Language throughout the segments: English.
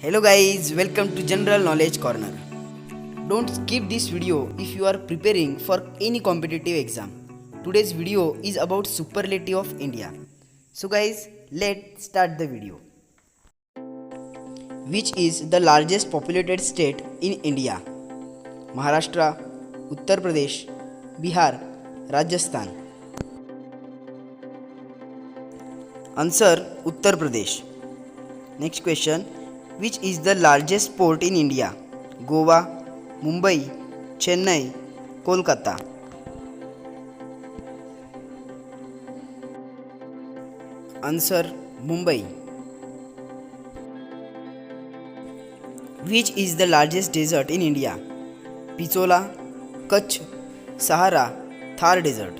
Hello guys, welcome to General Knowledge Corner. Don't skip this video if you are preparing for any competitive exam. Today's video is about superlative of India. So guys, let's start the video. Which is the largest populated state in India? Maharashtra, Uttar Pradesh, Bihar, Rajasthan. Answer Uttar Pradesh. Next question. Which is the largest port in India? Goa, Mumbai, Chennai, Kolkata. Answer Mumbai. Which is the largest desert in India? Pichola, Kutch, Sahara, Thar Desert.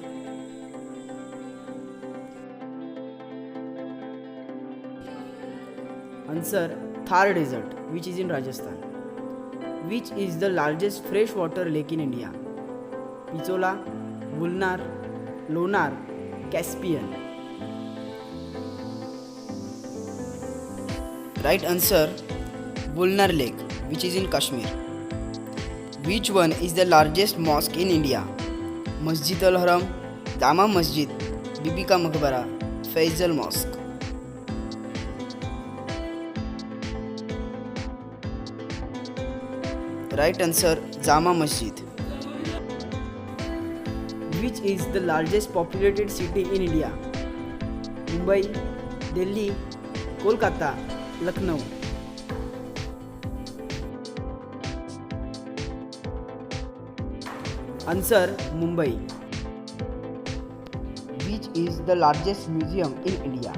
Answer Thar Desert, which is in Rajasthan. Which is the largest freshwater lake in India? Pichola, Vulnar, Lonar, Caspian. Right answer Vulnar Lake, which is in Kashmir. Which one is the largest mosque in India? Masjid Al Haram, Jama Masjid, Bibi Ka Maqbara, Faisal Mosque. Right answer Jama Masjid. Which is the largest populated city in India? Mumbai, Delhi, Kolkata, Lucknow. Answer Mumbai. Which is the largest museum in India?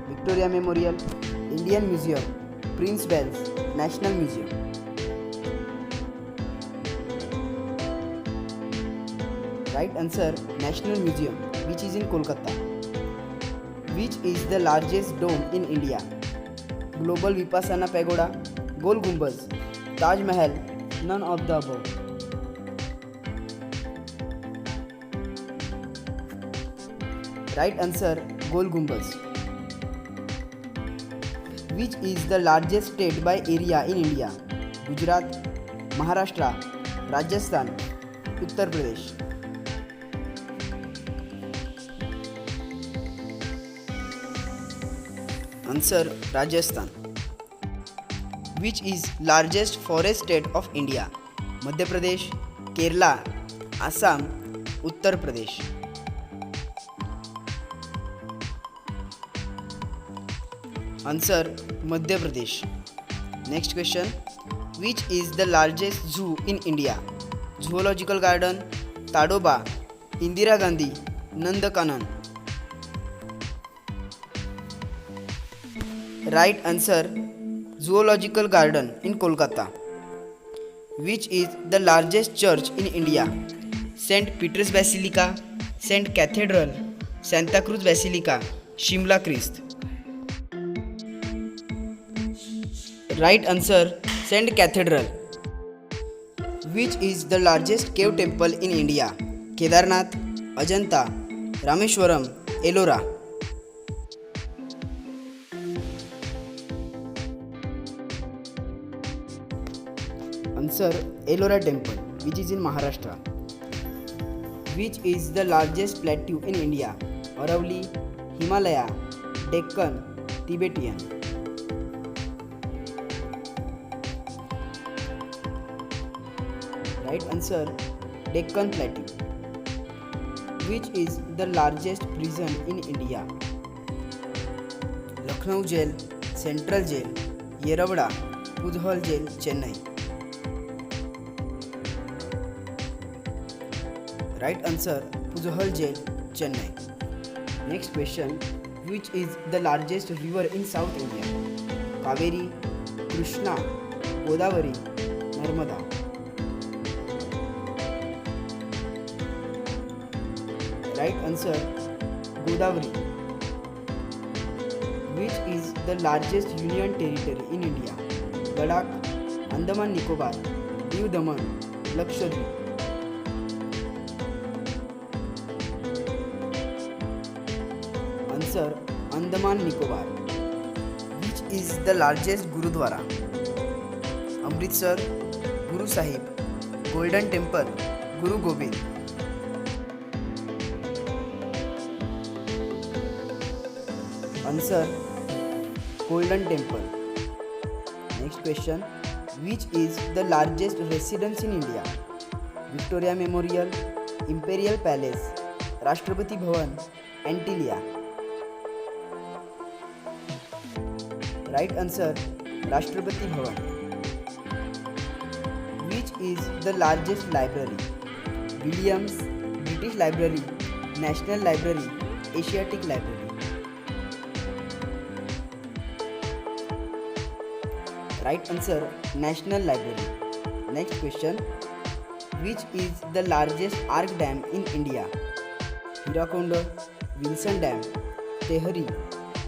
Victoria Memorial, Indian Museum, Prince Wells, National Museum. Right answer National Museum, which is in Kolkata. Which is the largest dome in India? Global Vipassana Pagoda, Gol Gumbaz, Taj Mahal, none of the above. Right answer Gol Gumbaz. Which is the largest state by area in India? Gujarat, Maharashtra, Rajasthan, Uttar Pradesh. Answer Rajasthan. Which is largest forest state of India? Madhya Pradesh, Kerala, Assam, Uttar Pradesh. Answer Madhya Pradesh. Next question. Which is the largest zoo in India? Zoological Garden, Tadoba, Indira Gandhi, Nandakanan. Right answer Zoological Garden in Kolkata. Which is the largest church in India? St. Peter's Basilica, St. Cathedral, Santa Cruz Basilica, Shimla Christ. Right answer St. Cathedral. Which is the largest cave temple in India? Kedarnath, Ajanta, Rameshwaram, Ellora. Answer Ellora temple, which is in Maharashtra. Which is the largest plateau in India? Aravalli, Himalaya, Deccan, Tibetan. Right answer Deccan Plateau. Which is the largest prison in India? Lucknow Jail, Central Jail, Yerawada, Pudhol Jail, Chennai. Right answer Pudhol Jail, Chennai. Next question. Which is the largest river in South India? Kaveri, Krishna, Godavari, Narmada. Right answer Godavari. Which is the largest union territory in India? Ladakh, Andaman Nicobar, Diu Daman, Lakshadweep. Answer Andaman Nicobar. Which is the largest Gurudwara? Amritsar, Guru Sahib, Golden Temple, Guru Gobind. Answer: Golden Temple. Next question. Which is the largest residence in India? Victoria Memorial, Imperial Palace, Rashtrapati Bhavan, Antilia. Right answer: Rashtrapati Bhavan. Which is the largest library? Williams, British Library, National Library, Asiatic Library. Right answer: National Library. Next question. Which is the largest arc dam in India? Hirakonda, Wilson Dam, Tehri,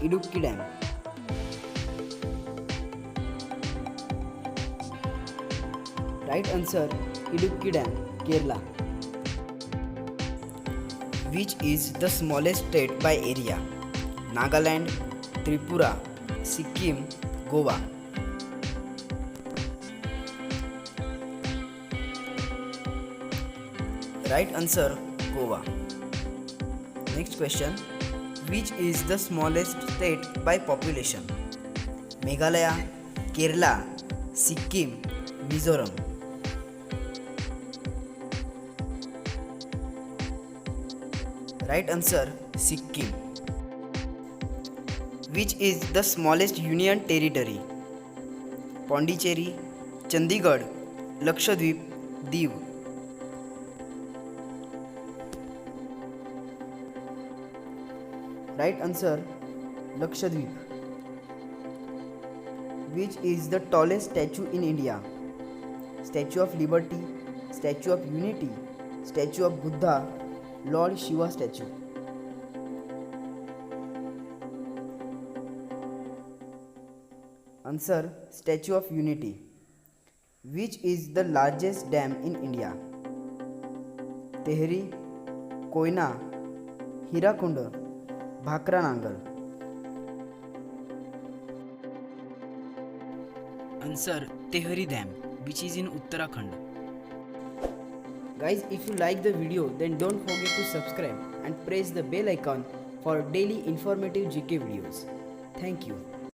Idukki Dam. Right answer: Idukki Dam, Kerala. Which is the smallest state by area? Nagaland, Tripura, Sikkim, Goa. Right answer: Goa. Next question. Which is the smallest state by population? Meghalaya, Kerala, Sikkim, Mizoram. Right answer: Sikkim. Which is the smallest union territory? Pondicherry, Chandigarh, Lakshadweep, Diu. Right answer: Lakshadweep. Which is the tallest statue in India? Statue of Liberty, Statue of Unity, Statue of Buddha, Lord Shiva statue. Answer: Statue of Unity. Which is the largest dam in India? Tehri, Koyna, Hirakonda, Bhakra Nangal. Answer: Tehri Dam, which is in Uttarakhand. Guys, if you like the video, then don't forget to subscribe and press the bell icon for daily informative GK videos. Thank you.